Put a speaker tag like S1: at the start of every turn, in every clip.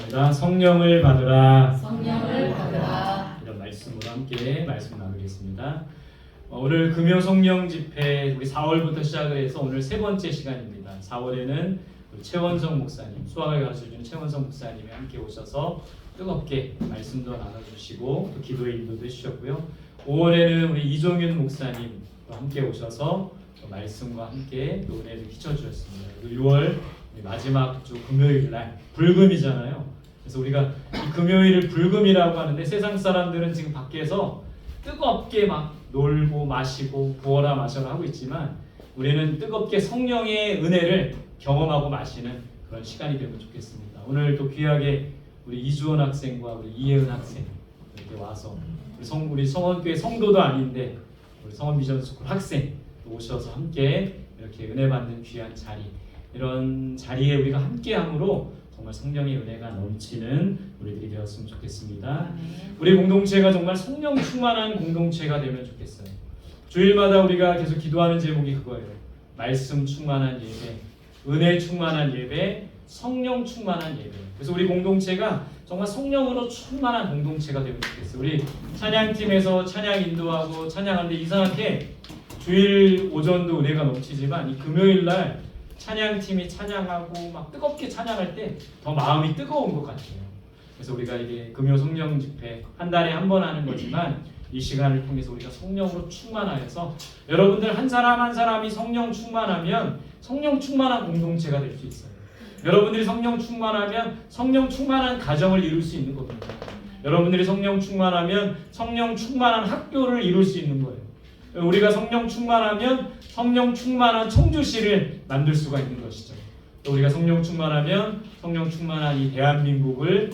S1: 하겠습니다. 성령을 받으라.
S2: 성령을 받으라.
S1: 이런 말씀으로 함께 말씀 나누겠습니다. 오늘 금요 성령 집회 우리 4월부터 시작을 해서 오늘 세 번째 시간입니다. 4월에는 우리 최원성 목사님, 수학을 가르쳐주는 최원성 목사님이 함께 오셔서 뜨겁게 말씀도 나눠주시고 또 기도의 인도도 해주셨고요. 5월에는 우리 이종윤 목사님과 함께 오셔서 말씀과 함께 또 은혜를 끼쳐주셨습니다. 그리고 6월 마지막 주 금요일 날 불금이잖아요. 그래서 우리가 이 금요일을 불금이라고 하는데 세상 사람들은 지금 밖에서 뜨겁게 막 놀고 마시고 부어라 마셔라 하고 있지만 우리는 뜨겁게 성령의 은혜를 경험하고 마시는 그런 시간이 되면 좋겠습니다. 오늘 또 귀하게 우리 이주원 학생과 우리 이혜은 학생 이렇게 와서 우리 성원교회 성도도 아닌데 우리 성원 비전스쿨 학생 오셔서 함께 이렇게 은혜 받는 귀한 자리, 이런 자리에 우리가 함께함으로 정말 성령의 은혜가 넘치는 우리들이 되었으면 좋겠습니다. 우리 공동체가 정말 성령 충만한 공동체가 되면 좋겠어요. 주일마다 우리가 계속 기도하는 제목이 그거예요. 말씀 충만한 예배, 은혜 충만한 예배, 성령 충만한 예배. 그래서 우리 공동체가 정말 성령으로 충만한 공동체가 되면 좋겠어요. 우리 찬양팀에서 찬양 인도하고 찬양하는데 이상하게 주일 오전도 은혜가 넘치지만 이 금요일 날 찬양팀이 찬양하고 막 뜨겁게 찬양할 때 더 마음이 뜨거운 것 같아요. 그래서 우리가 이게 금요 성령 집회 한 달에 한 번 하는 거지만 이 시간을 통해서 우리가 성령으로 충만하여서 여러분들 한 사람 한 사람이 성령 충만하면 성령 충만한 공동체가 될 수 있어요. 여러분들이 성령 충만하면 성령 충만한 가정을 이룰 수 있는 겁니다. 여러분들이 성령 충만하면 성령 충만한 학교를 이룰 수 있는 거예요. 우리가 성령 충만하면 성령 충만한 청주시를 만들 수가 있는 것이죠. 또 우리가 성령 충만하면 성령 충만한 이 대한민국을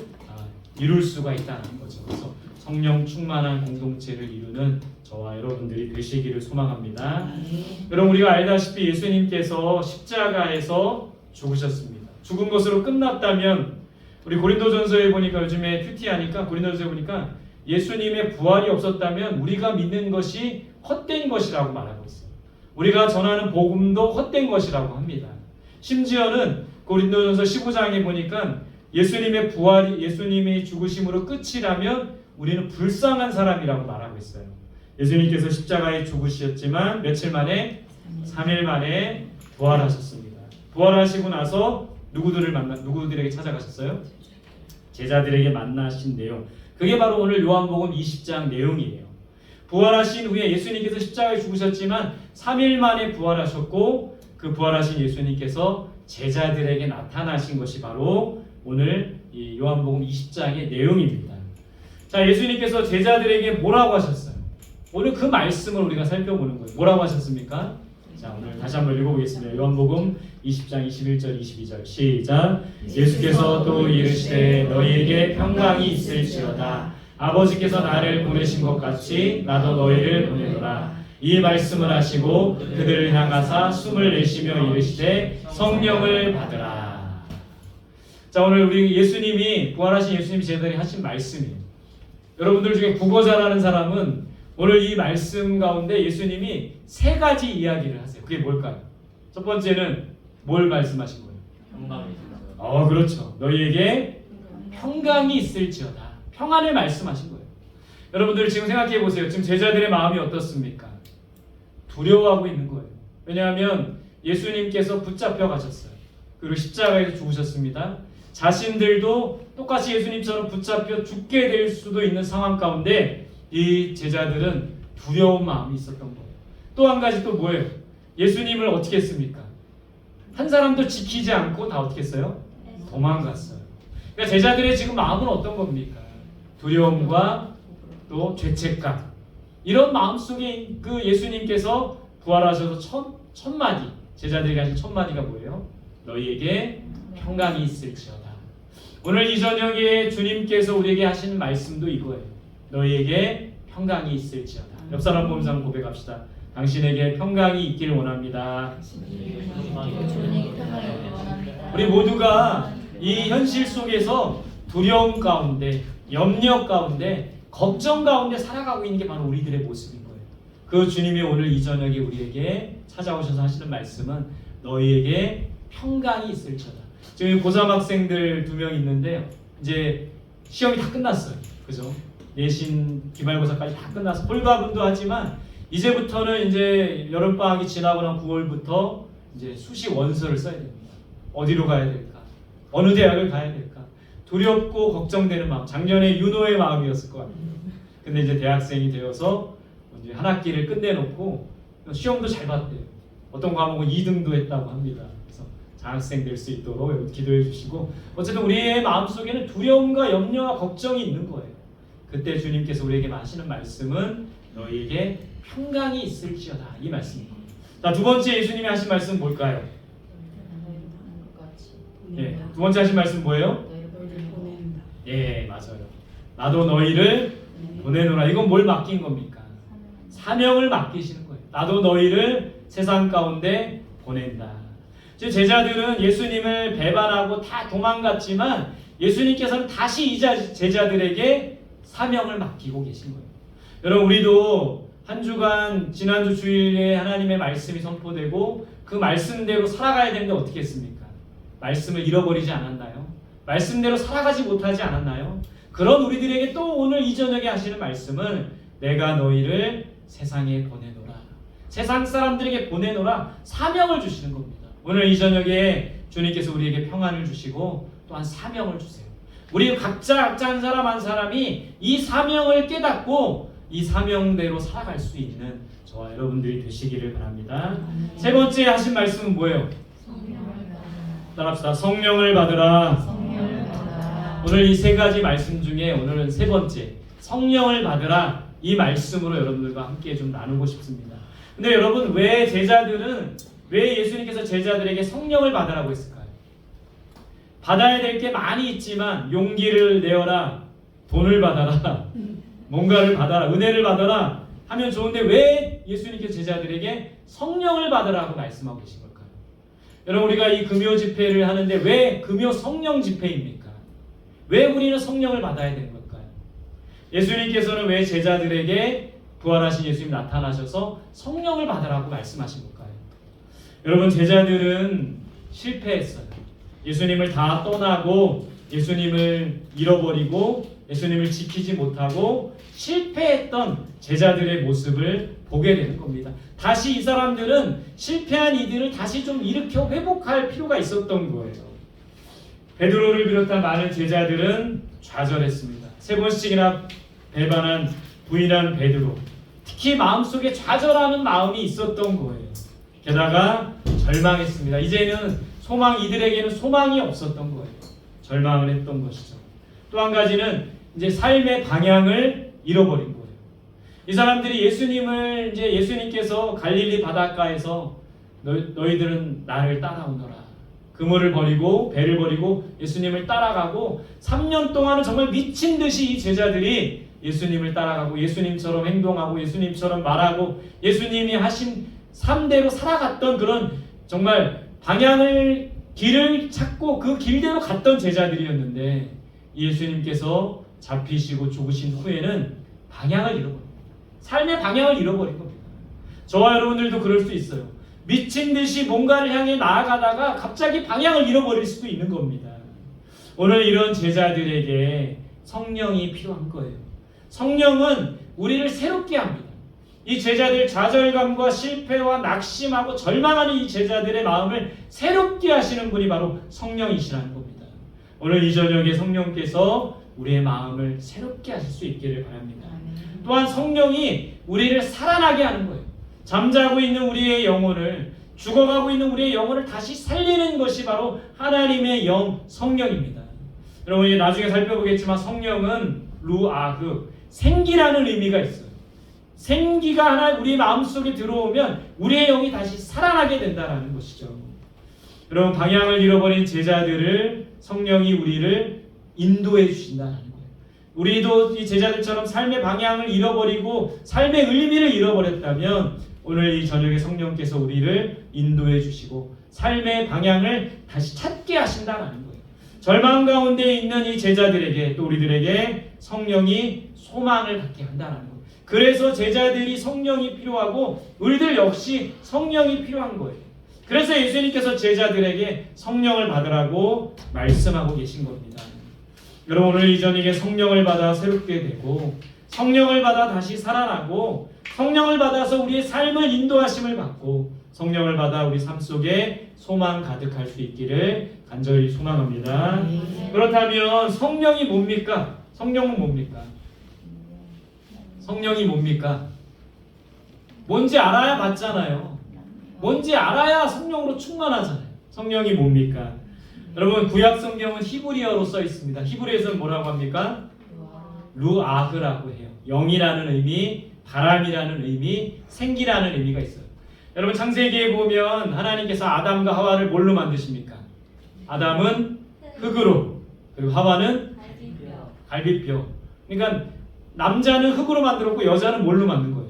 S1: 이룰 수가 있다는 거죠. 그래서 성령 충만한 공동체를 이루는 저와 여러분들이 되시기를 소망합니다. 여러분 우리가 알다시피 예수님께서 십자가에서 죽으셨습니다. 죽은 것으로 끝났다면 우리 고린도전서에 보니까 요즘에 큐티하니까 고린도전서에 보니까 예수님의 부활이 없었다면 우리가 믿는 것이 헛된 것이라고 말하고 있어요. 우리가 전하는 복음도 헛된 것이라고 합니다. 심지어는 고린도전서 15장에 보니까 예수님의 부활이 예수님의 죽으심으로 끝이라면 우리는 불쌍한 사람이라고 말하고 있어요. 예수님께서 십자가에 죽으셨지만 며칠 만에 3일 만에 부활하셨습니다. 부활하시고 나서 누구들에게 찾아가셨어요? 제자들에게 만나신 내용. 그게 바로 오늘 요한복음 20장 내용이에요. 부활하신 후에 예수님께서 십자가에 죽으셨지만 3일 만에 부활하셨고 그 부활하신 예수님께서 제자들에게 나타나신 것이 바로 오늘 이 요한복음 20장의 내용입니다. 자, 예수님께서 제자들에게 뭐라고 하셨어요? 오늘 그 말씀을 우리가 살펴보는 거예요. 뭐라고 하셨습니까? 자, 오늘 다시 한번 읽어보겠습니다. 요한복음 20장 21절 22절 시작. 예수께서 또 이르시되 너희에게 평강이 있을지어다. 아버지께서 나를 보내신 것 같이 나도 너희를 보내노라. 이 말씀을 하시고 그들을 향하사 숨을 내쉬며 이르시되 성령을 받으라. 자, 오늘 우리 예수님이 부활하신 예수님 제자들이 하신 말씀이에요. 여러분들 중에 국어 잘하는 사람은 오늘 이 말씀 가운데 예수님이 세 가지 이야기를 하세요. 그게 뭘까요? 첫 번째는 뭘 말씀하신 거예요?
S3: 평강이 있을지어다.
S1: 그렇죠. 너희에게 평강이 있을지어다. 평안을 말씀하신 거예요. 여러분들 지금 생각해 보세요. 지금 제자들의 마음이 어떻습니까? 두려워하고 있는 거예요. 왜냐하면 예수님께서 붙잡혀 가셨어요. 그리고 십자가에서 죽으셨습니다. 자신들도 똑같이 예수님처럼 붙잡혀 죽게 될 수도 있는 상황 가운데 이 제자들은 두려운 마음이 있었던 거예요. 또 한 가지 또 뭐예요? 예수님을 어떻게 했습니까? 한 사람도 지키지 않고 다 어떻게 했어요? 도망갔어요. 그러니까 제자들의 지금 마음은 어떤 겁니까? 두려움과 또 죄책감, 이런 마음속에 그 예수님께서 부활하셔서 첫 마디, 제자들에게 하신 첫 마디가 뭐예요? 너희에게 평강이 있을지어다. 오늘 이 저녁에 주님께서 우리에게 하시는 말씀도 이거예요. 너희에게 평강이 있을지어다. 옆 사람 보면서 한번 고백합시다. 당신에게 평강이 있기를 원합니다. 우리 모두가 이 현실 속에서 두려움 가운데, 염려 가운데, 걱정 가운데 살아가고 있는 게 바로 우리들의 모습인 거예요. 그 주님이 오늘 이 저녁에 우리에게 찾아오셔서 하시는 말씀은 너희에게 평강이 있을지어다. 지금 고3 학생들 2명 있는데요. 이제 시험이 다 끝났어요. 그죠? 내신 기말고사까지 다 끝나서 홀가분도 하지만 이제부터는 이제 여름방학이 지나고 난 9월부터 이제 수시 원서를 써야 됩니다. 어디로 가야 될까? 어느 대학을 가야 될까? 두렵고 걱정되는 마음. 작년에 윤호의 마음이었을 것 같아요. 근데 이제 대학생이 되어서 이제 한 학기를 끝내놓고 시험도 잘 봤대요. 어떤 과목은 2등도 했다고 합니다. 그래서 장학생 될 수 있도록 기도해 주시고, 어쨌든 우리의 마음속에는 두려움과 염려와 걱정이 있는 거예요. 그때 주님께서 우리에게 하시는 말씀은 너희에게 평강이 있을지어다, 이 말씀입니다. 자, 두 번째 예수님이 하신 말씀은 뭘까요? 예, 두 번째 하신 말씀 뭐예요? 예, 맞아요. 나도 너희를 보내노라. 이건 뭘 맡긴 겁니까? 사명을 맡기시는 거예요. 나도 너희를 세상 가운데 보낸다. 제자들은 예수님을 배반하고 다 도망갔지만 예수님께서는 다시 이 제자들에게 사명을 맡기고 계신 거예요. 여러분, 우리도 한 주간 지난주 주일에 하나님의 말씀이 선포되고 그 말씀대로 살아가야 되는데 어떻게 했습니까? 말씀을 잃어버리지 않았나요? 말씀대로 살아가지 못하지 않았나요? 그런 우리들에게 또 오늘 이 저녁에 하시는 말씀은 내가 너희를 세상에 보내노라. 세상 사람들에게 보내노라. 사명을 주시는 겁니다. 오늘 이 저녁에 주님께서 우리에게 평안을 주시고 또한 사명을 주세요. 우리 각자 한 사람 한 사람이 이 사명을 깨닫고 이 사명대로 살아갈 수 있는 저와 여러분들이 되시기를 바랍니다. 세 번째 하신 말씀은 뭐예요? 따라합시다. 성령을 받으라. 오늘 이 세 가지 말씀 중에 오늘은 세 번째, 성령을 받으라, 이 말씀으로 여러분들과 함께 좀 나누고 싶습니다. 근데 여러분, 왜 예수님께서 제자들에게 성령을 받으라고 했을까요? 받아야 될 게 많이 있지만 용기를 내어라, 돈을 받아라, 뭔가를 받아라, 은혜를 받아라 하면 좋은데 왜 예수님께서 제자들에게 성령을 받으라고 말씀하고 계신 걸까요? 여러분, 우리가 이 금요 집회를 하는데 왜 금요 성령 집회입니까? 왜 우리는 성령을 받아야 되는 걸까요? 예수님께서는 왜 제자들에게 부활하신 예수님이 나타나셔서 성령을 받으라고 말씀하신 걸까요? 여러분, 제자들은 실패했어요. 예수님을 다 떠나고 예수님을 잃어버리고 예수님을 지키지 못하고 실패했던 제자들의 모습을 보게 되는 겁니다. 다시 이 사람들은 실패한 이들을 다시 좀 일으켜 회복할 필요가 있었던 거예요. 베드로를 비롯한 많은 제자들은 좌절했습니다. 3번씩이나 배반한, 부인한 베드로, 특히 마음속에 좌절하는 마음이 있었던 거예요. 게다가 절망했습니다. 이제는 이들에게는 소망이 없었던 거예요. 절망을 했던 것이죠. 또 한 가지는 이제 삶의 방향을 잃어버린 거예요. 이 사람들이 예수님께서 갈릴리 바닷가에서 너희들은 나를 따라오너라. 그물을 버리고 배를 버리고 예수님을 따라가고 3년 동안은 정말 미친 듯이 이 제자들이 예수님을 따라가고 예수님처럼 행동하고 예수님처럼 말하고 예수님이 하신 삶대로 살아갔던 그런 정말 길을 찾고 그 길대로 갔던 제자들이었는데 예수님께서 잡히시고 죽으신 후에는 방향을 잃어버립니다. 삶의 방향을 잃어버린 겁니다. 저와 여러분들도 그럴 수 있어요. 미친 듯이 뭔가를 향해 나아가다가 갑자기 방향을 잃어버릴 수도 있는 겁니다. 오늘 이런 제자들에게 성령이 필요한 거예요. 성령은 우리를 새롭게 합니다. 이 제자들 좌절감과 실패와 낙심하고 절망하는 이 제자들의 마음을 새롭게 하시는 분이 바로 성령이시라는 겁니다. 오늘 이 저녁에 성령께서 우리의 마음을 새롭게 하실 수 있기를 바랍니다. 또한 성령이 우리를 살아나게 하는 거예요. 잠자고 있는 우리의 영혼을, 죽어가고 있는 우리의 영혼을 다시 살리는 것이 바로 하나님의 영, 성령입니다. 여러분, 이제 나중에 살펴보겠지만 성령은 루아흐, 생기라는 의미가 있어요. 생기가 우리 마음속에 들어오면 우리의 영이 다시 살아나게 된다는 것이죠. 여러분, 방향을 잃어버린 제자들을 성령이 우리를 인도해 주신다는 거예요. 우리도 이 제자들처럼 삶의 방향을 잃어버리고 삶의 의미를 잃어버렸다면 오늘 이 저녁에 성령께서 우리를 인도해 주시고 삶의 방향을 다시 찾게 하신다는 거예요. 절망 가운데 있는 이 제자들에게 또 우리들에게 성령이 소망을 갖게 한다는 거예요. 그래서 제자들이 성령이 필요하고 우리들 역시 성령이 필요한 거예요. 그래서 예수님께서 제자들에게 성령을 받으라고 말씀하고 계신 겁니다. 여러분 오늘 이 저녁에 성령을 받아 새롭게 되고 성령을 받아 다시 살아나고 성령을 받아서 우리의 삶을 인도하심을 받고 성령을 받아 우리 삶 속에 소망 가득할 수 있기를 간절히 소망합니다. 그렇다면 성령이 뭡니까? 성령은 뭡니까? 성령이 뭡니까? 뭔지 알아야 받잖아요. 뭔지 알아야 성령으로 충만하잖아요. 성령이 뭡니까? 여러분 구약 성경은 히브리어로 써 있습니다. 히브리에서는 뭐라고 합니까? 루아흐라고 해요. 영이라는 의미, 바람이라는 의미, 생기라는 의미가 있어요. 여러분 창세기에 보면 하나님께서 아담과 하와를 뭘로 만드십니까? 아담은 흙으로, 그리고 하와는 갈비뼈. 그러니까 남자는 흙으로 만들었고 여자는 뭘로 만든 거예요?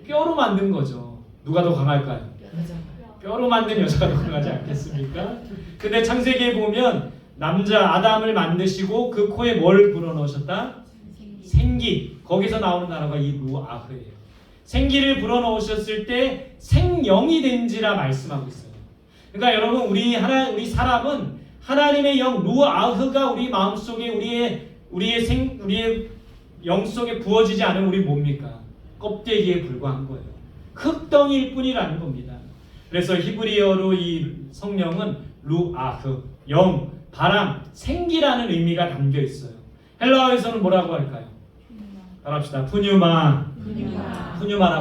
S1: 뼈로 만든 거죠. 누가 더 강할까요? 뼈로 만든 여자가 더 강하지 않겠습니까? 근데 창세기에 보면 남자 아담을 만드시고 그 코에 뭘 불어넣으셨다? 생기. 거기서 나오는 단어가 이 루아흐예요. 생기를 불어넣으셨을 때 생영이 된지라 말씀하고 있어요. 그러니까 여러분 우리 사람은 하나님의 영 루아흐가 우리 마음속에 우리의 영 속에 부어지지 않으면 우리 뭡니까? 껍데기에 불과한 거예요. 흙덩이일 뿐이라는 겁니다. 그래서 히브리어로 이 성령은 루아흐, 영, 바람, 생기라는 의미가 담겨 있어요. 헬라어에서는 뭐라고 할까요? 따라합시다. 푸뉴마라고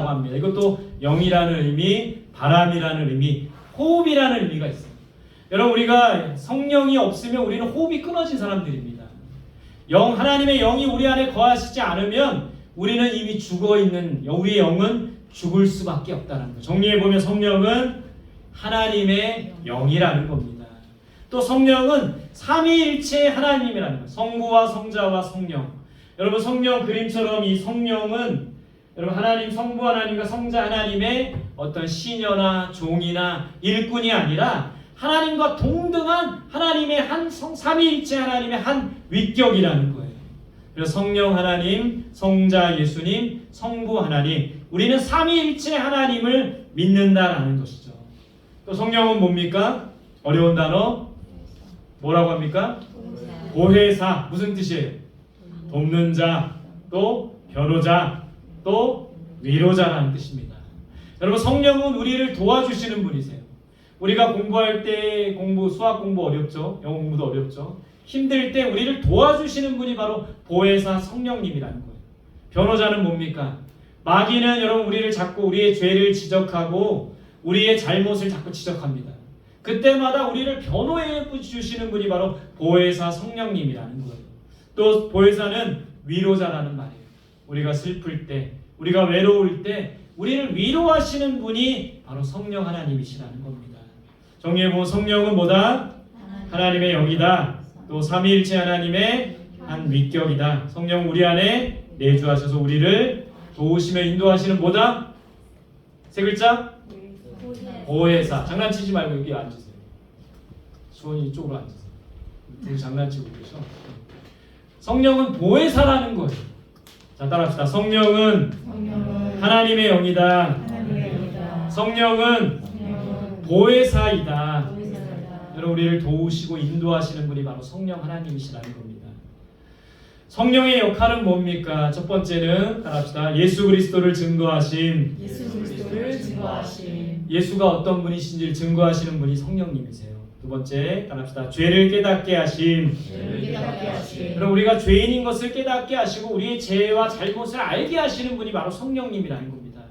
S1: 합니다. 이것도 영이라는 의미, 바람이라는 의미, 호흡이라는 의미가 있어요. 여러분 우리가 성령이 없으면 우리는 호흡이 끊어진 사람들입니다. 하나님의 영이 우리 안에 거하시지 않으면 우리는 이미 죽어있는 우리의 영은 죽을 수밖에 없다는 거예요. 정리해보면 성령은 하나님의 영이라는 겁니다. 또 성령은 삼위일체 하나님이라는 거예요. 성부와 성자와 성령. 여러분 성령 그림처럼 이 성령은 여러분 하나님 성부 하나님과 성자 하나님의 어떤 시녀나 종이나 일꾼이 아니라 하나님과 동등한 하나님의 한 삼위일체 하나님의 한 위격이라는 거예요. 그래서 성령 하나님, 성자 예수님, 성부 하나님, 우리는 삼위일체 하나님을 믿는다라는 것이죠. 또 성령은 뭡니까? 어려운 단어 뭐라고 합니까? 보혜사. 무슨 뜻이에요? 돕는 자, 또 변호자, 또 위로자라는 뜻입니다. 여러분 성령은 우리를 도와주시는 분이세요. 우리가 공부할 때 수학 공부 어렵죠? 영어 공부도 어렵죠? 힘들 때 우리를 도와주시는 분이 바로 보혜사 성령님이라는 거예요. 변호자는 뭡니까? 마귀는 여러분 우리를 자꾸 우리의 죄를 지적하고 우리의 잘못을 자꾸 지적합니다. 그때마다 우리를 변호해 주시는 분이 바로 보혜사 성령님이라는 거예요. 또 보혜사는 위로자라는 말이에요. 우리가 슬플 때, 우리가 외로울 때 우리를 위로하시는 분이 바로 성령 하나님이시라는 겁니다. 정리해보면 성령은 뭐다? 하나님의 영이다. 또 삼위일체 하나님의 한 위격이다. 성령 우리 안에 내주하셔서 우리를 도우시며 인도하시는 뭐다? 세 글자? 보혜사. 장난치지 말고 여기 앉으세요. 수원이 이쪽으로 앉으세요. 둘이 장난치고 계셔. 성령은 보혜사라는 거예요. 자 따라합시다. 성령은 하나님의 영이다. 성령은 보혜사이다. 여러분 우리를 도우시고 인도하시는 분이 바로 성령 하나님이시라는 겁니다. 성령의 역할은 뭡니까? 첫 번째는 따라합시다. 예수 그리스도를 증거하심. 예수가 어떤 분이신지를 증거하시는 분이 성령님이세요. 두 번째 따라합시다. 죄를 깨닫게 하심. 그럼 우리가 죄인인 것을 깨닫게 하시고 우리의 죄와 잘못을 알게 하시는 분이 바로 성령님이라는 겁니다.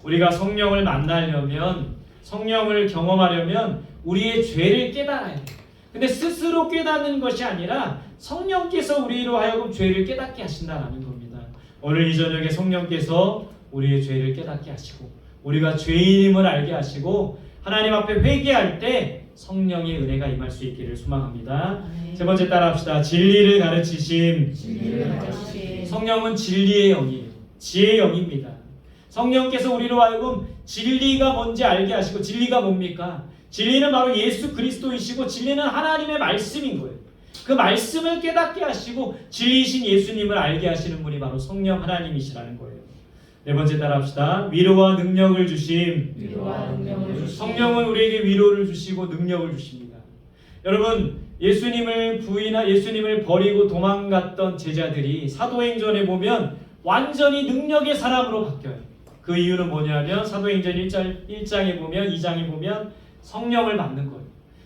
S1: 우리가 성령을 만나려면 성령을 경험하려면 우리의 죄를 깨달아야 돼요. 근데 스스로 깨닫는 것이 아니라 성령께서 우리로 하여금 죄를 깨닫게 하신다는 겁니다. 오늘 이 저녁에 성령께서 우리의 죄를 깨닫게 하시고 우리가 죄인임을 알게 하시고 하나님 앞에 회개할 때 성령의 은혜가 임할 수 있기를 소망합니다. 세 번째 따라합시다. 진리를 가르치심. 성령은 진리의 영이에요. 지혜의 영입니다. 성령께서 우리로 하여금 진리가 뭔지 알게 하시고 진리가 뭡니까? 진리는 바로 예수 그리스도이시고 진리는 하나님의 말씀인 거예요. 그 말씀을 깨닫게 하시고 진리이신 예수님을 알게 하시는 분이 바로 성령 하나님이시라는 거예요. 네 번째 따라합시다. 위로와 능력을 주심. 성령은 우리에게 위로를 주시고 능력을 주십니다. 여러분 예수님을 버리고 도망갔던 제자들이 사도행전에 보면 완전히 능력의 사람으로 바뀌어요. 그 이유는 뭐냐면 사도행전 1장에 보면 2장에 보면 성령을 받는 거예요.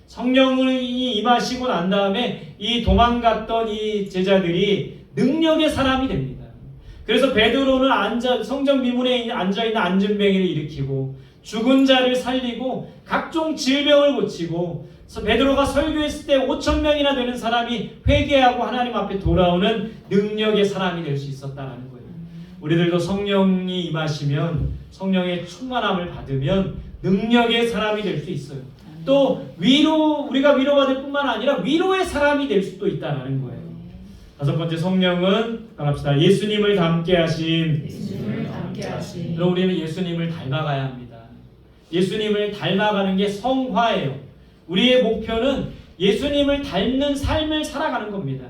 S1: 성령이 임하시고 난 다음에 이 도망갔던 이 제자들이 능력의 사람이 됩니다. 그래서 베드로는 성전 미문에 앉아있는 안진뱅이를 일으키고 죽은 자를 살리고 각종 질병을 고치고 베드로가 설교했을 때 5,000명이나 되는 사람이 회개하고 하나님 앞에 돌아오는 능력의 사람이 될 수 있었다는 거예요. 우리들도 성령이 임하시면 성령의 충만함을 받으면 능력의 사람이 될 수 있어요. 또 우리가 위로받을 뿐만 아니라 위로의 사람이 될 수도 있다는 거예요. 다섯 번째 성령은 갑시다. 예수님을 닮게 하심. 여러분 우리는 예수님을 닮아가야 합니다. 예수님을 닮아가는 게 성화예요. 우리의 목표는 예수님을 닮는 삶을 살아가는 겁니다.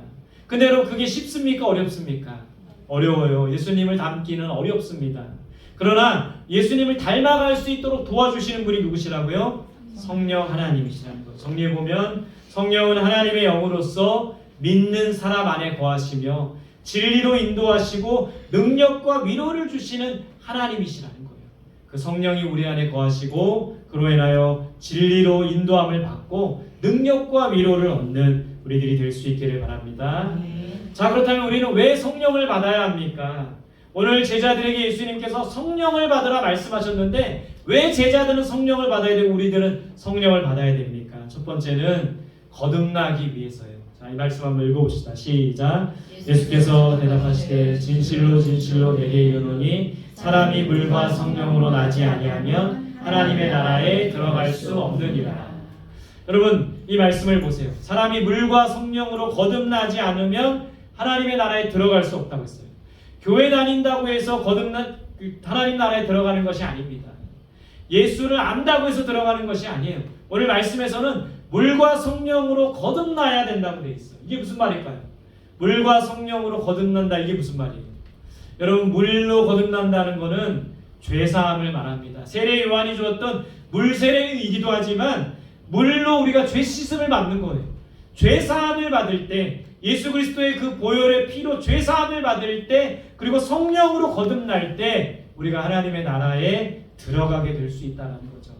S1: 근데 여러분 그게 쉽습니까? 어렵습니까? 어려워요. 예수님을 닮기는 어렵습니다. 그러나 예수님을 닮아갈 수 있도록 도와주시는 분이 누구시라고요? 성령 하나님이시라는 거예요. 정리해 보면 성령은 하나님의 영으로서 믿는 사람 안에 거하시며 진리로 인도하시고 능력과 위로를 주시는 하나님이시라는 거예요. 그 성령이 우리 안에 거하시고 그로 인하여 진리로 인도함을 받고 능력과 위로를 얻는 우리들이 될 수 있기를 바랍니다. 자, 그렇다면 우리는 왜 성령을 받아야 합니까? 오늘 제자들에게 예수님께서 성령을 받으라 말씀하셨는데 왜 제자들은 성령을 받아야 되고 우리들은 성령을 받아야 됩니까? 첫 번째는 거듭나기 위해서예요. 자, 이 말씀 한번 읽어봅시다. 시작. 예수께서 대답하시되 진실로 진실로 내게 이르노니 사람이 물과 성령으로 나지 아니하면 하나님의 나라에 들어갈 수 없느니라. 여러분 이 말씀을 보세요. 사람이 물과 성령으로 거듭나지 않으면 하나님의 나라에 들어갈 수 없다고 했어요. 교회 다닌다고 해서 하나님 나라에 들어가는 것이 아닙니다. 예수를 안다고 해서 들어가는 것이 아니에요. 오늘 말씀에서는 물과 성령으로 거듭나야 된다고 되어 있어요. 이게 무슨 말일까요? 물과 성령으로 거듭난다, 이게 무슨 말이에요? 여러분 물로 거듭난다는 것은 죄사함을 말합니다. 세례 요한이 주었던 물세례이기도 하지만 물로 우리가 죄 씻음을 받는 거예요. 죄사함을 받을 때 예수 그리스도의 그 보혈의 피로 죄사함을 받을 때 그리고 성령으로 거듭날 때 우리가 하나님의 나라에 들어가게 될 수 있다는 거죠.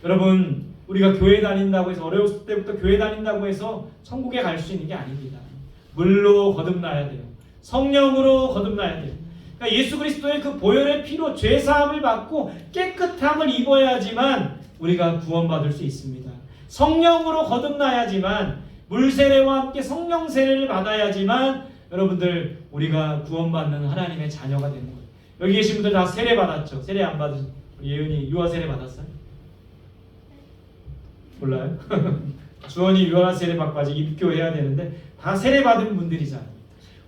S1: 여러분 우리가 교회 다닌다고 해서 어려웠을 때부터 교회 다닌다고 해서 천국에 갈 수 있는 게 아닙니다. 물로 거듭나야 돼요. 성령으로 거듭나야 돼요. 그러니까 예수 그리스도의 그 보혈의 피로 죄사함을 받고 깨끗함을 입어야지만 우리가 구원받을 수 있습니다. 성령으로 거듭나야지만 물세례와 함께 성령 세례를 받아야지만 여러분들 우리가 구원받는 하나님의 자녀가 되는 거예요. 여기 계신 분들 다 세례 받았죠? 세례 안 받으신 예은이 유아 세례 받았어요? 몰라요? 주원이 유아 세례 받고 아직 입교해야 되는데 다 세례 받은 분들이잖아요.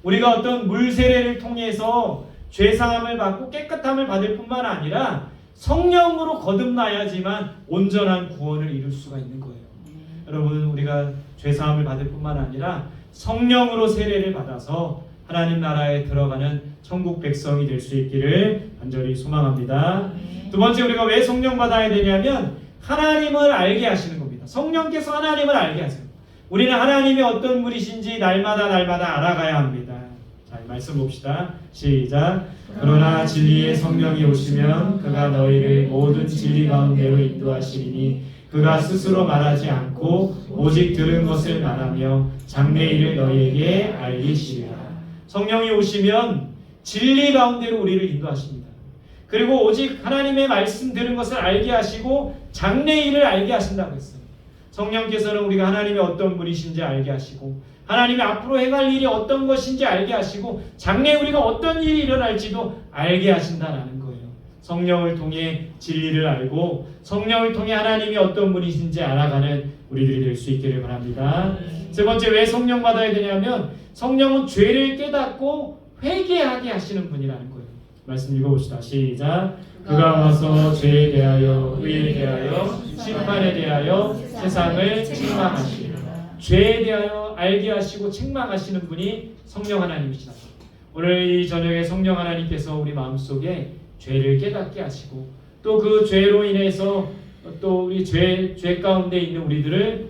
S1: 우리가 어떤 물 세례를 통해서 죄사함을 받고 깨끗함을 받을 뿐만 아니라 성령으로 거듭나야지만 온전한 구원을 이룰 수가 있는 거예요. 여러분 우리가 죄사함을 받을 뿐만 아니라 성령으로 세례를 받아서 하나님 나라에 들어가는 천국 백성이 될 수 있기를 간절히 소망합니다. 두 번째 우리가 왜 성령 받아야 되냐면 하나님을 알게 하시는 겁니다. 성령께서 하나님을 알게 하세요. 우리는 하나님이 어떤 분이신지 날마다 알아가야 합니다. 자, 이 말씀 봅시다. 시작. 그러나 진리의 성령이 오시면 그가 너희를 모든 진리 가운데로 인도하시리니 그가 스스로 말하지 않고 오직 들은 것을 말하며 장래일을 너희에게 알리시리라. 성령이 오시면 진리 가운데로 우리를 인도하십니다. 그리고 오직 하나님의 말씀 들은 것을 알게 하시고 장래일을 알게 하신다고 했어요. 성령께서는 우리가 하나님이 어떤 분이신지 알게 하시고 하나님이 앞으로 행할 일이 어떤 것인지 알게 하시고 장래에 우리가 어떤 일이 일어날지도 알게 하신다라는 거예요. 성령을 통해 진리를 알고 성령을 통해 하나님이 어떤 분이신지 알아가는 우리들이 될 수 있기를 바랍니다. 세 번째 왜 성령 받아야 되냐면 성령은 죄를 깨닫고 회개하게 하시는 분이라는 거예요. 말씀 읽어봅시다. 시작. 그가 와서 죄에 대하여 의에 대하여 심판에 대하여 세상을 책망하시리라. 죄에 대하여 알게 하시고 책망하시는 분이 성령 하나님이시다. 오늘 이 저녁에 성령 하나님께서 우리 마음속에 죄를 깨닫게 하시고 또 그 죄로 인해서 또 우리 죄 가운데 있는 우리들을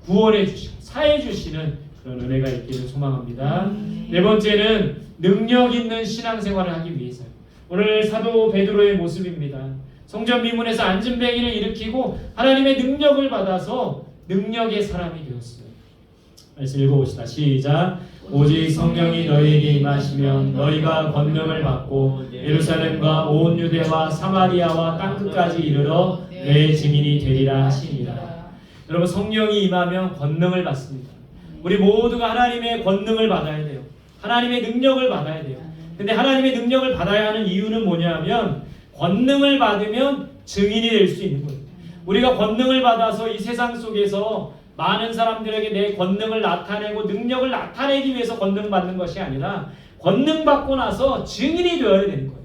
S1: 구원해 주시고 사해 주시는 그런 은혜가 있기를 소망합니다. 네 번째는 능력 있는 신앙생활을 하기 위해서요. 오늘 사도 베드로의 모습입니다. 성전 미문에서 안진뱅이를 일으키고 하나님의 능력을 받아서 능력의 사람이 되었어요. 말씀 읽어봅시다. 시작. 오직 성령이 너희에게 임하시면 너희가 권능을 받고 예루살렘과 온 유대와 사마리아와 땅끝까지 이르러 내 증인이 되리라 하시니라. 여러분, 성령이 임하면 권능을 받습니다. 우리 모두가 하나님의 권능을 받아야 돼요. 하나님의 능력을 받아야 돼요. 근데 하나님의 능력을 받아야 하는 이유는 뭐냐면 권능을 받으면 증인이 될 수 있는 거예요. 우리가 권능을 받아서 이 세상 속에서 많은 사람들에게 내 권능을 나타내고 능력을 나타내기 위해서 권능 받는 것이 아니라 권능 받고 나서 증인이 되어야 되는 거예요.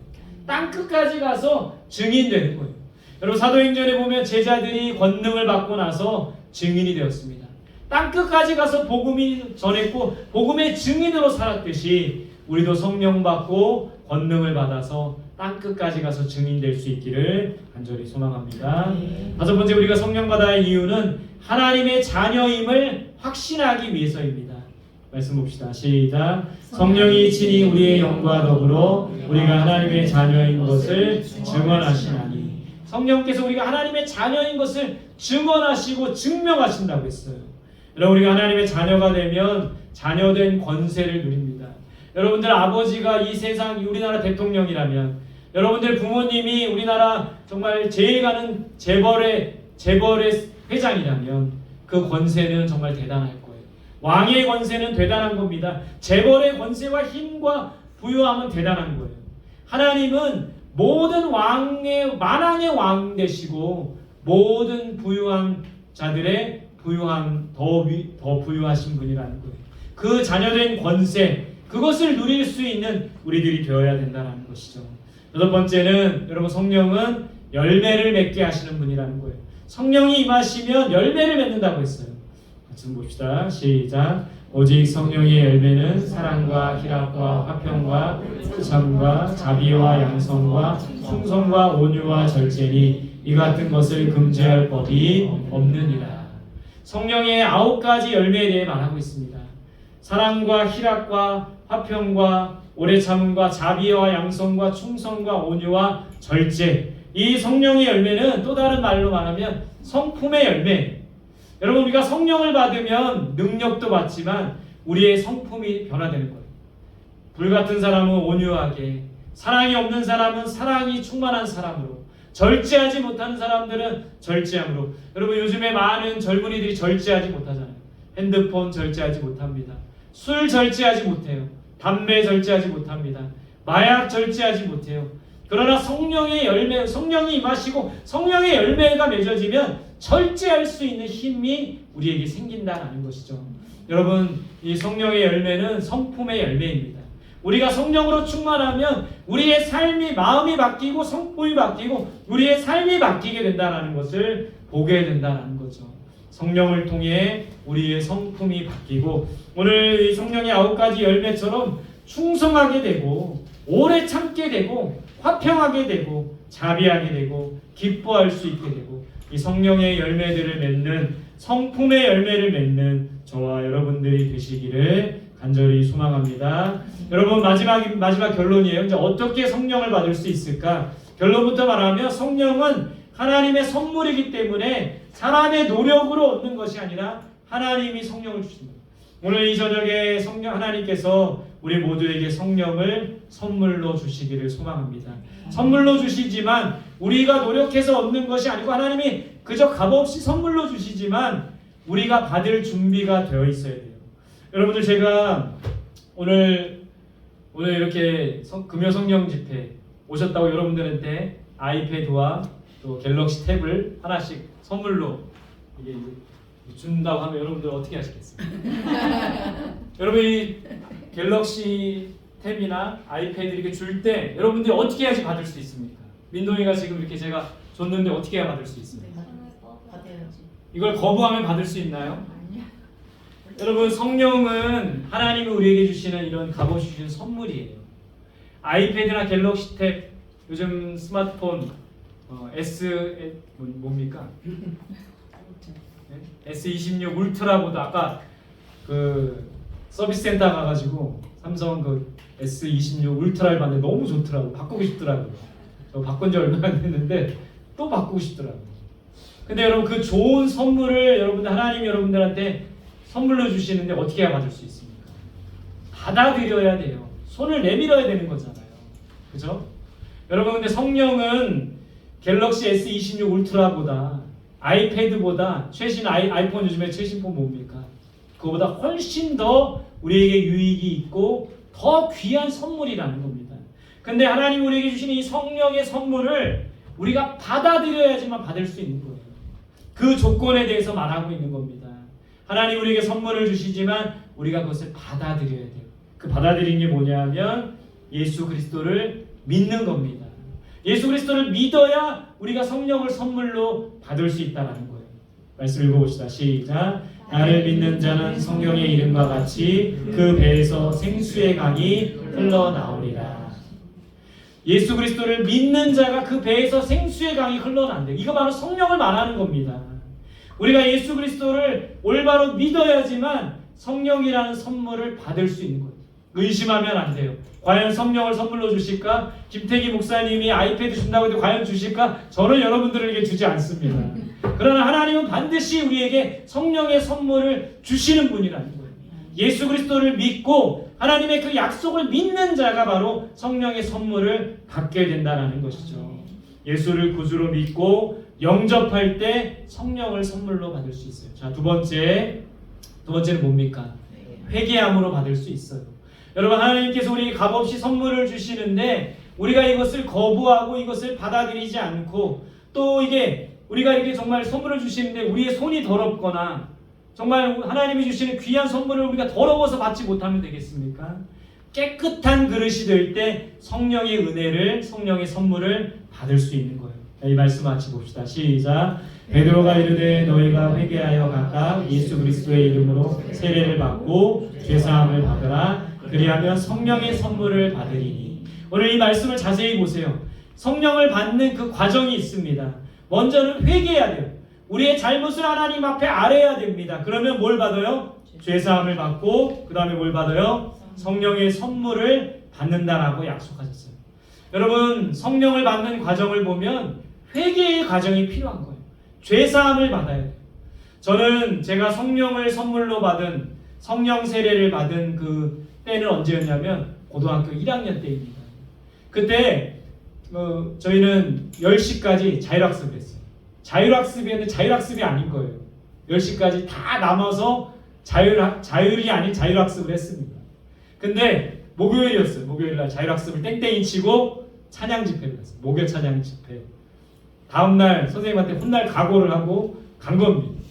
S1: 땅끝까지 가서 증인 되는 거예요. 여러분, 사도행전에 보면 제자들이 권능을 받고 나서 증인이 되었습니다. 땅끝까지 가서 복음이 전했고 복음의 증인으로 살았듯이 우리도 성령 받고 권능을 받아서 땅끝까지 가서 증인될 수 있기를 간절히 소망합니다. 다섯 번째, 우리가 성령 받아야 할 이유는 하나님의 자녀임을 확신하기 위해서입니다. 말씀 봅시다. 시작. 성령이 친히 우리의 영과 더불어 우리가 하나님의 자녀인 것을 증언하시나니. 성령께서 우리가 하나님의 자녀인 것을 증언하시고 증명하신다고 했어요. 여러분, 우리가 하나님의 자녀가 되면 자녀된 권세를 누립니다. 여러분들 아버지가 이 세상 우리나라 대통령이라면, 여러분들 부모님이 우리나라 정말 제일 가는 재벌의 회장이라면 그 권세는 정말 대단할 거예요. 왕의 권세는 대단한 겁니다. 재벌의 권세와 힘과 부유함은 대단한 거예요. 하나님은 모든 만왕의 왕 되시고 모든 부유한 자들의 더 부유하신 분이라는 거예요. 그 자녀된 권세, 그것을 누릴 수 있는 우리들이 되어야 된다는 것이죠. 여섯 번째는, 여러분, 성령은 열매를 맺게 하시는 분이라는 거예요. 성령이 임하시면 열매를 맺는다고 했어요. 같이 봅시다. 시작. 오직 성령의 열매는 사랑과 희락과 화평과 참과 자비와 양성과 충성과 온유와 절제니 이 같은 것을 금지할 법이 없느니라. 성령의 9가지 열매에 대해 말하고 있습니다. 사랑과 희락과 화평과 오래 참음과 자비와 양성과 충성과 온유와 절제. 이 성령의 열매는 또 다른 말로 말하면 성품의 열매. 여러분, 우리가 성령을 받으면 능력도 받지만 우리의 성품이 변화되는 거예요. 불같은 사람은 온유하게, 사랑이 없는 사람은 사랑이 충만한 사람으로, 절제하지 못하는 사람들은 절제함으로. 여러분, 요즘에 많은 젊은이들이 절제하지 못하잖아요. 핸드폰 절제하지 못합니다. 술 절제하지 못해요. 담배 절제하지 못합니다. 마약 절제하지 못해요. 그러나 성령의 열매, 성령이 임하시고 성령의 열매가 맺어지면 절제할 수 있는 힘이 우리에게 생긴다는 것이죠. 여러분, 이 성령의 열매는 성품의 열매입니다. 우리가 성령으로 충만하면 우리의 삶이, 마음이 바뀌고 성품이 바뀌고 우리의 삶이 바뀌게 된다는 것을 보게 된다는 거죠. 성령을 통해 우리의 성품이 바뀌고 오늘 이 성령의 9가지 열매처럼 충성하게 되고 오래 참게 되고 화평하게 되고 자비하게 되고 기뻐할 수 있게 되고 이 성령의 열매들을 맺는 성품의 열매를 맺는 저와 여러분들이 되시기를 간절히 소망합니다. 여러분, 마지막 결론이에요. 이제 어떻게 성령을 받을 수 있을까? 결론부터 말하면 성령은 하나님의 선물이기 때문에 사람의 노력으로 얻는 것이 아니라 하나님이 성령을 주십니다. 오늘 이 저녁에 하나님께서 우리 모두에게 성령을 선물로 주시기를 소망합니다. 선물로 주시지만 우리가 노력해서 얻는 것이 아니고 하나님이 그저 값없이 선물로 주시지만 우리가 받을 준비가 되어 있어야 돼요. 여러분들, 제가 오늘 이렇게 금요 성령 집회 오셨다고 여러분들한테 아이패드와 또 갤럭시 탭을 하나씩 선물로 이게 준다고 하면 여러분들 어떻게 하시겠어요? 여러분, 이 갤럭시 탭이나 아이패드 이렇게 줄 때 여러분들이 어떻게 해야지 받을 수 있습니까? 민동이가 지금 이렇게 제가 줬는데 어떻게 해야 받을 수 있습니까?
S2: 받아야지.
S1: 이걸 거부하면 받을 수 있나요? 여러분, 성령은 하나님이 우리에게 주시는 이런 값없이 주시는 선물이에요. 아이패드나 갤럭시 탭, 요즘 스마트폰 뭡니까? S26 울트라보다 아까 그 서비스 센터 가가지고 삼성 그 S26 울트라를 봤는데 너무 좋더라고. 바꾸고 싶더라고요. 저 바꾼 지 얼마 안 됐는데 또 바꾸고 싶더라고요. 근데 여러분 그 좋은 선물을 여러분들 하나님 여러분들한테 선물로 주시는데 어떻게 해야 받을 수 있습니까? 받아들여야 돼요. 손을 내밀어야 되는 거잖아요. 그죠? 여러분 근데 성령은 갤럭시 S26 울트라보다 아이패드보다 최신 아이폰 요즘에 최신 폰 뭡니까? 그거보다 훨씬 더 우리에게 유익이 있고 더 귀한 선물이라는 겁니다. 근데 하나님 우리에게 주신 이 성령의 선물을 우리가 받아들여야지만 받을 수 있는 거예요. 그 조건에 대해서 말하고 있는 겁니다. 하나님 우리에게 선물을 주시지만 우리가 그것을 받아들여야 돼요. 그 받아들이는 게 뭐냐면 예수 그리스도를 믿는 겁니다. 예수 그리스도를 믿어야 우리가 성령을 선물로 받을 수 있다는 거예요. 말씀 읽어봅시다. 시작. 나를 믿는 자는 성령의 이름과 같이 그 배에서 생수의 강이 흘러나오리라. 예수 그리스도를 믿는 자가 그 배에서 생수의 강이 흘러나온대요. 이거 바로 성령을 말하는 겁니다. 우리가 예수 그리스도를 올바로 믿어야지만 성령이라는 선물을 받을 수 있는 거예요. 의심하면 안 돼요. 과연 성령을 선물로 주실까? 김태기 목사님이 아이패드 준다고 해도 과연 주실까? 저는 여러분들에게 주지 않습니다. 그러나 하나님은 반드시 우리에게 성령의 선물을 주시는 분이라는 거예요. 예수 그리스도를 믿고 하나님의 그 약속을 믿는 자가 바로 성령의 선물을 받게 된다는 것이죠. 예수를 구주로 믿고 영접할 때 성령을 선물로 받을 수 있어요. 자, 두 번째는 뭡니까? 회개함으로 받을 수 있어요. 여러분 하나님께서 우리에게 값없이 선물을 주시는데 우리가 이것을 거부하고 이것을 받아들이지 않고 또 이게 우리가 이렇게 정말 선물을 주시는데 우리의 손이 더럽거나 정말 하나님이 주시는 귀한 선물을 우리가 더러워서 받지 못하면 되겠습니까? 깨끗한 그릇이 될 때 성령의 은혜를 성령의 선물을 받을 수 있는 거예요. 이 말씀 같이 봅시다. 시작. 베드로가 이르되 너희가 회개하여 각각 예수 그리스도의 이름으로 세례를 받고 죄사함을 받으라. 그리하면 성령의 선물을 받으리니. 오늘 이 말씀을 자세히 보세요. 성령을 받는 그 과정이 있습니다. 먼저는 회개해야 돼요. 우리의 잘못을 하나님 앞에 아뢰야 됩니다. 그러면 뭘 받아요? 죄사함을 받고 그 다음에 뭘 받아요? 성령의 선물을 받는다라고 약속하셨어요. 여러분 성령을 받는 과정을 보면 회개의 과정이 필요한 거예요. 죄사함을 받아야 돼요. 저는 제가 성령을 선물로 받은 성령 세례를 받은 그 때는 언제였냐면 고등학교 1학년 때입니다. 그때 저희는 10시까지 자율학습을 했어요. 자율학습이었는데 자율학습이 아닌 거예요. 10시까지 다 남아서 자율이 아닌 자율학습을 했습니다. 근데 목요일이었어요. 목요일날 자율학습을 땡땡이 치고 찬양 집회를 갔어요. 목요 찬양 집회. 다음날 선생님한테 혼날 각오를 하고 간 겁니다.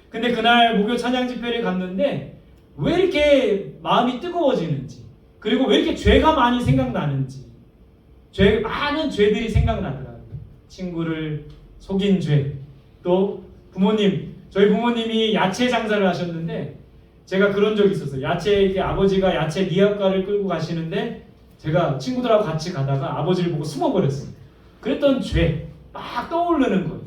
S1: 근데 그날 목요 찬양 집회를 갔는데 왜 이렇게 마음이 뜨거워지는지 그리고 왜 이렇게 죄가 많이 생각나는지 많은 죄들이 생각나더라고요. 친구를 속인 죄, 또 저희 부모님이 야채 장사를 하셨는데 제가 그런 적이 있었어요. 아버지가 야채 미역가를 끌고 가시는데 제가 친구들하고 같이 가다가 아버지를 보고 숨어버렸어요. 그랬던 죄 막 떠오르는 거예요.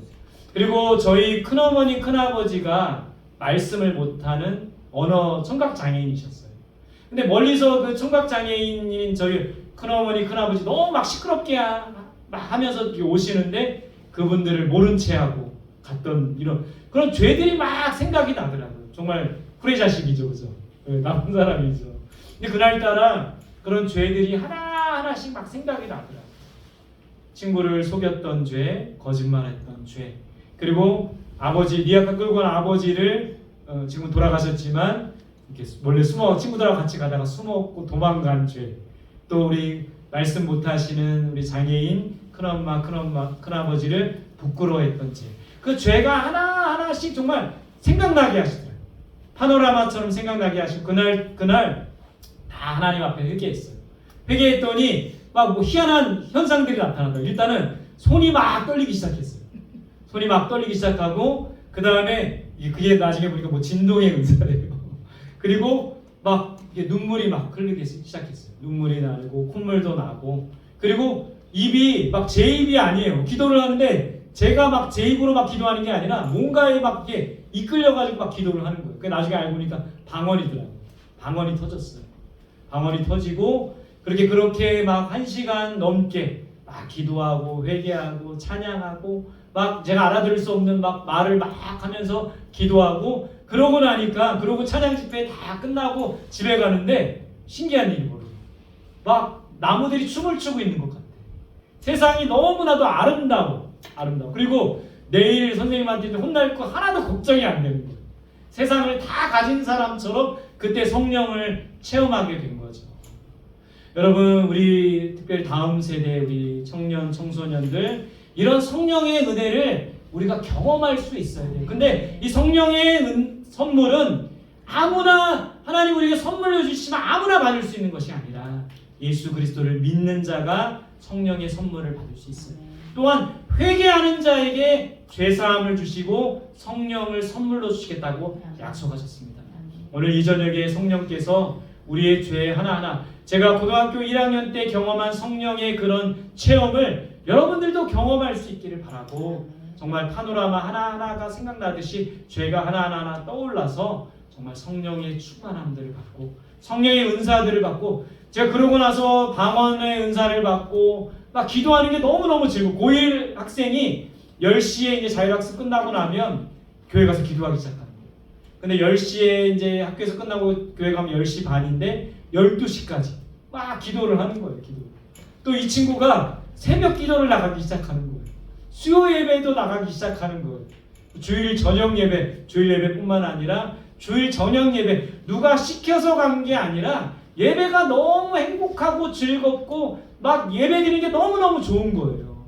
S1: 그리고 저희 큰어머니 큰아버지가 말씀을 못하는 언어 청각장애인이셨어요. 근데 멀리서 그 청각장애인인 저희 큰어머니 큰아버지 너무 막 시끄럽게 막 하면서 오시는데 그분들을 모른 채 하고 갔던 이런 그런 죄들이 막 생각이 나더라고요. 정말 후레자식이죠, 그죠? 나쁜 사람이죠. 근데 그날따라 그런 죄들이 하나하나씩 막 생각이 나더라고요. 친구를 속였던 죄, 거짓말했던 죄, 그리고 미약간 끌고 간 아버지를 지금 돌아가셨지만 이렇게 몰래 친구들하고 같이 가다가 숨었고 도망간 죄, 또 우리 말씀 못하시는 우리 장애인 큰엄마, 큰아버지를 부끄러워했던 죄, 그 죄가 하나하나씩 정말 생각나게 하시더라고요. 파노라마처럼 생각나게 하시고 그날 다 하나님 앞에 회개했어요. 회개했더니 막 뭐 희한한 현상들이 나타나더라고요. 일단은 손이 막 떨리기 시작했어요. 손이 막 떨리기 시작하고 그 다음에 그게 나중에 보니까 뭐 진동의 은사래요. 그리고 막 이게 눈물이 막 흘리기 시작했어요. 눈물이 나고 콧물도 나고 그리고 입이 막 제 입이 아니에요. 기도를 하는데 제가 막 제 입으로 막 기도하는 게 아니라 뭔가에 막 이게 이끌려가지고 막 기도를 하는 거예요. 그 나중에 알고 보니까 방언이더라고요. 방언이 터졌어요. 방언이 터지고 그렇게 막 1시간 넘게 막 기도하고 회개하고 찬양하고 막 제가 알아들을 수 없는 막 말을 막 하면서 기도하고 그러고 찬양 집회 다 끝나고 집에 가는데 신기한 일이 벌어져요. 막 나무들이 춤을 추고 있는 것 같아. 세상이 너무나도 아름다워. 그리고 내일 선생님한테 혼날 거 하나도 걱정이 안 되는 거예요. 세상을 다 가진 사람처럼 그때 성령을 체험하게 된 거죠. 여러분, 우리 특별히 다음 세대 우리 청년, 청소년들 이런 성령의 은혜를 우리가 경험할 수 있어야 돼요. 근데 이 성령의 선물은 아무나 하나님 우리에게 선물로 주시면 아무나 받을 수 있는 것이 아니라 예수 그리스도를 믿는 자가 성령의 선물을 받을 수 있어요. 또한 회개하는 자에게 죄사함을 주시고 성령을 선물로 주시겠다고 약속하셨습니다. 오늘 이 저녁에 성령께서 우리의 죄 하나하나, 제가 고등학교 1학년 때 경험한 성령의 그런 체험을 여러분들도 경험할 수 있기를 바라고, 정말 파노라마 하나하나가 생각나듯이 죄가 하나하나 떠올라서 정말 성령의 충만함들을 받고 성령의 은사들을 받고, 제가 그러고 나서 방언의 은사를 받고 막 기도하는 게 너무너무 즐겁고, 고1 학생이 10시에 이제 자율학습 끝나고 나면 교회 가서 기도하기 시작하는 거예요. 근데 10시에 이제 학교에서 끝나고 교회 가면 10시 반인데 12시까지 막 기도를 하는 거예요. 또 이 친구가 새벽 기도를 나가기 시작하는 거예요. 수요 예배도 나가기 시작하는 거예요. 주일 저녁 예배, 주일 예배뿐만 아니라 주일 저녁 예배, 누가 시켜서 간 게 아니라 예배가 너무 행복하고 즐겁고 막 예배 드리는 게 너무너무 좋은 거예요.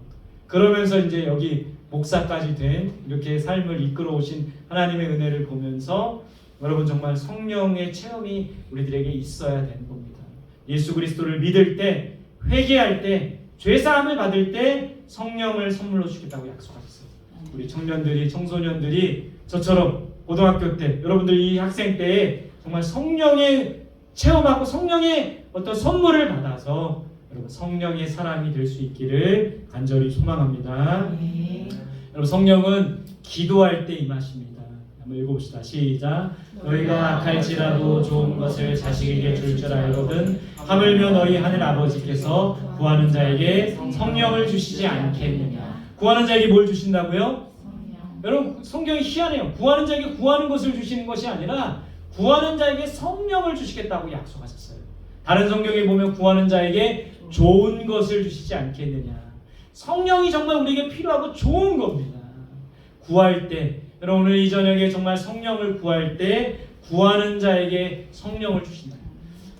S1: 그러면서 이제 여기 목사까지 된 이렇게 삶을 이끌어 오신 하나님의 은혜를 보면서 여러분, 정말 성령의 체험이 우리들에게 있어야 되는 겁니다. 예수 그리스도를 믿을 때, 회개할 때, 죄사함을 받을 때 성령을 선물로 주겠다고 약속하셨어요. 우리 청년들이, 청소년들이 저처럼 고등학교 때, 여러분들 이 학생 때에 정말 성령의 체험하고 성령의 어떤 선물을 받아서 여러분 성령의 사람이 될 수 있기를 간절히 소망합니다. 여러분, 성령은 기도할 때 임하십니다. 한번 읽어봅시다. 시작. 너희가 악할지라도 좋은 것을 자식에게 줄 줄 알거든 하물며 너희 하늘 아버지께서 구하는 자에게 성령을 주시지 않겠느냐. 구하는 자에게 뭘 주신다고요? 여러분, 성경이 희한해요. 구하는 자에게 구하는 것을 주시는 것이 아니라 구하는 자에게 성령을 주시겠다고 약속하셨어요. 다른 성경에 보면 구하는 자에게 좋은 것을 주시지 않겠느냐. 성령이 정말 우리에게 필요하고 좋은 겁니다. 구할 때, 여러분 오늘 이 저녁에 정말 성령을 구할 때 구하는 자에게 성령을 주신다.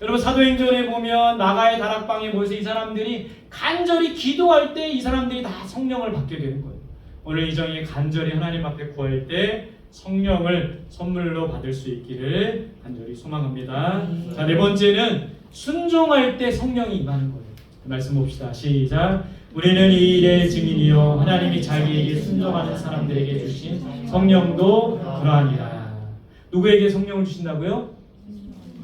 S1: 여러분, 사도행전에 보면 나가의 다락방에 모여서 이 사람들이 간절히 기도할 때 이 사람들이 다 성령을 받게 되는 거예요. 오늘 이 저녁에 간절히 하나님 앞에 구할 때 성령을 선물로 받을 수 있기를 간절히 소망합니다. 자, 네 번째는 순종할 때 성령이 임하는 거예요. 말씀 봅시다. 시작. 우리는 이 일의 증인이요 하나님이 자기에게 순종하는 사람들에게 주신 성령도 그러하니라. 누구에게 성령을 주신다고요?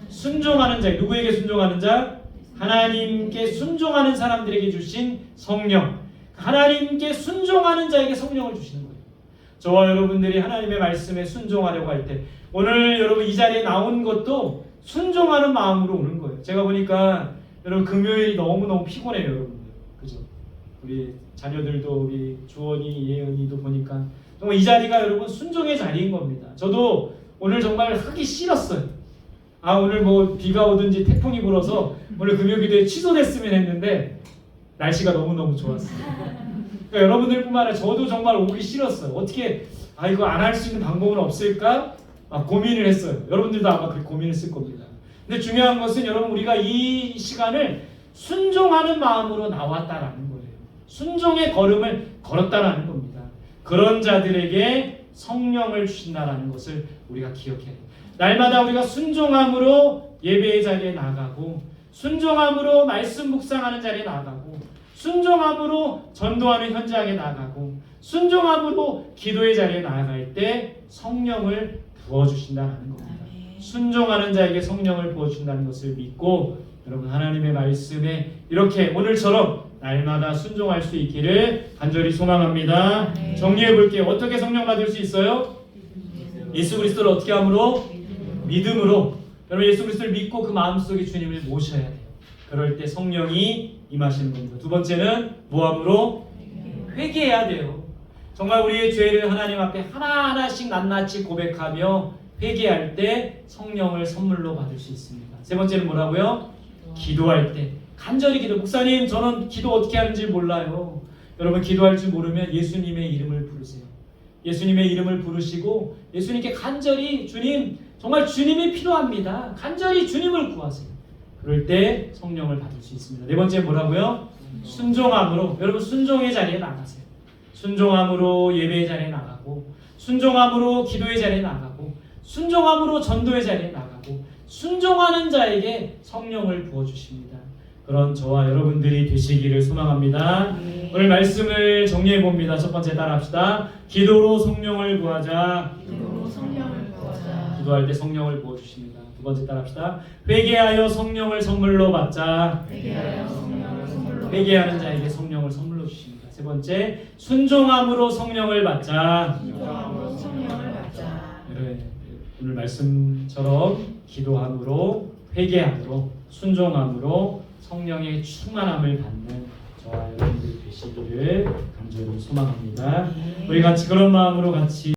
S1: 순종하는 자. 누구에게 순종하는 자? 하나님께 순종하는 사람들에게 주신 성령. 하나님께 순종하는 자에게 성령을 주시는 거예요. 저와 여러분들이 하나님의 말씀에 순종하려고 할 때, 오늘 여러분 이 자리에 나온 것도 순종하는 마음으로 오는 거예요. 제가 보니까 여러분 금요일이 너무너무 피곤해요, 여러분들. 그죠? 우리 자녀들도, 우리 주원이, 예은이도 보니까 정말 이 자리가 여러분 순종의 자리인 겁니다. 저도 오늘 정말 하기 싫었어요. 오늘 뭐 비가 오든지 태풍이 불어서 오늘 금요기도에 취소됐으면 했는데 날씨가 너무너무 좋았어요. 그러니까 여러분들뿐만 아니라 저도 정말 오기 싫었어요. 어떻게 이거 안 할 수 있는 방법은 없을까? 고민을 했어요. 여러분들도 아마 그렇게 고민했을 겁니다. 근데 중요한 것은 여러분, 우리가 이 시간을 순종하는 마음으로 나왔다라는 거예요. 순종의 걸음을 걸었다라는 겁니다. 그런 자들에게 성령을 주신다라는 것을 우리가 기억해야 돼요. 날마다 우리가 순종함으로 예배의 자리에 나가고, 순종함으로 말씀 묵상하는 자리에 나가고, 순종함으로 전도하는 현장에 나가고, 순종함으로 기도의 자리에 나아갈 때 성령을 부어주신다는 겁니다. 순종하는 자에게 성령을 부어준다는 것을 믿고, 여러분 하나님의 말씀에 이렇게 오늘처럼 날마다 순종할 수 있기를 간절히 소망합니다. 정리해 볼게요. 어떻게 성령 받을 수 있어요? 예수 그리스도를 어떻게 함으로? 믿음으로. 여러분 예수 그리스도를 믿고 그 마음속에 주님을 모셔야 돼요. 그럴 때 성령이 임하시는 겁니다. 두 번째는 뭐함으로? 회개해야 돼요. 정말 우리의 죄를 하나님 앞에 하나하나씩 낱낱이 고백하며 회개할 때 성령을 선물로 받을 수 있습니다. 세 번째는 뭐라고요? 기도할 때 간절히 기도. 목사님 저는 기도 어떻게 하는지 몰라요. 여러분 기도할 줄 모르면 예수님의 이름을 부르세요. 예수님의 이름을 부르시고 예수님께 간절히 주님 정말 주님이 필요합니다. 간절히 주님을 구하세요. 그럴 때 성령을 받을 수 있습니다. 네 번째 뭐라고요? 순종함으로. 여러분 순종의 자리에 나가세요. 순종함으로 예배의 자리에 나가고 순종함으로 기도의 자리에 나가고 순종함으로 전도의 자리에 나가고 순종하는 자에게 성령을 부어주십니다. 그런 저와 여러분들이 되시기를 소망합니다. 오늘 말씀을 정리해 봅니다. 첫 번째 따라합시다. 기도로 성령을 구하자.
S2: 기도로 성령을 구하자.
S1: 기도할 때 성령을 부어주십니다. 두 번째 따라합시다. 회개하여 성령을 선물로 받자.
S2: 회개하여 성령을 선물로
S1: 회개하는 자에게 성령을 선물로 주십니다. 세 번째, 순종함으로 성령을 받자.
S2: 순종함으로 성령을 받자.
S1: 네, 오늘 말씀처럼 기도함으로, 회개함으로, 순종함으로 성령의 충만함을 받는 저와 여러분들이 되시기를 간절히 소망합니다. 우리 같이 그런 마음으로 같이